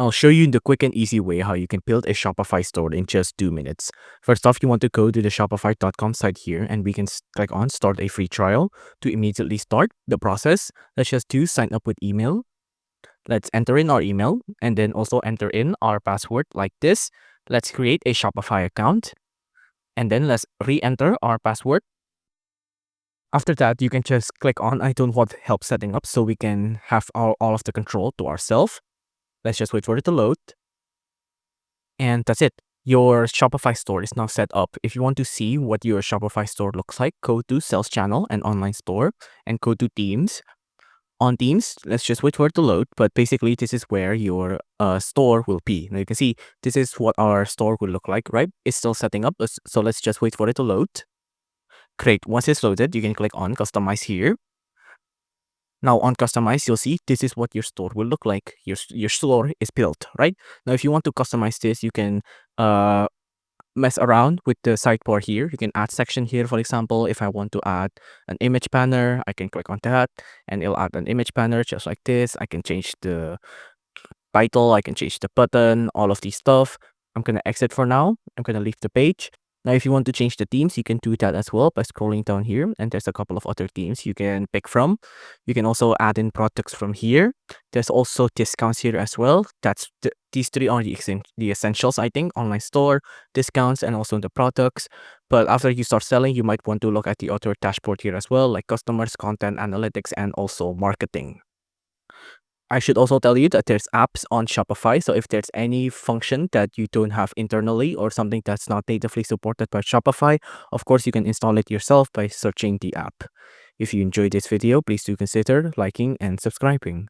I'll show you the quick and easy way how you can build a Shopify store in just 2 minutes. First off, you want to go to the shopify.com site here and we can click on start a free trial to immediately start the process. Let's just do sign up with email. Let's enter in our email and then also enter in our password like this. Let's create a Shopify account and then let's re-enter our password. After that, you can just click on I don't want help setting up so we can have all of the control to ourselves. Let's just wait for it to load. And that's it. Your Shopify store is now set up. If you want to see what your Shopify store looks like, go to Sales Channel and Online Store and go to Themes. On Themes, let's just wait for it to load. But basically, this is where your store will be. Now you can see this is what our store will look like, right? It's still setting up. So let's just wait for it to load. Great. Once it's loaded, you can click on Customize here. Now on Customize, you'll see this is what your store will look like. Your store is built, right? Now, if you want to customize this, you can mess around with the sidebar here. You can add section here. For example, if I want to add an image banner, I can click on that and it'll add an image banner just like this. I can change the title, I can change the button, all of these stuff. I'm going to exit for now. I'm going to leave the page. Now, if you want to change the themes, you can do that as well by scrolling down here. And there's a couple of other themes you can pick from. You can also add in products from here. There's also discounts here as well. These three are the essentials, I think. Online store, discounts, and also the products. But after you start selling, you might want to look at the other dashboard here as well, like customers, content, analytics, and also marketing. I should also tell you that there's apps on Shopify. So if there's any function that you don't have internally or something that's not natively supported by Shopify, of course, you can install it yourself by searching the app. If you enjoyed this video, please do consider liking and subscribing.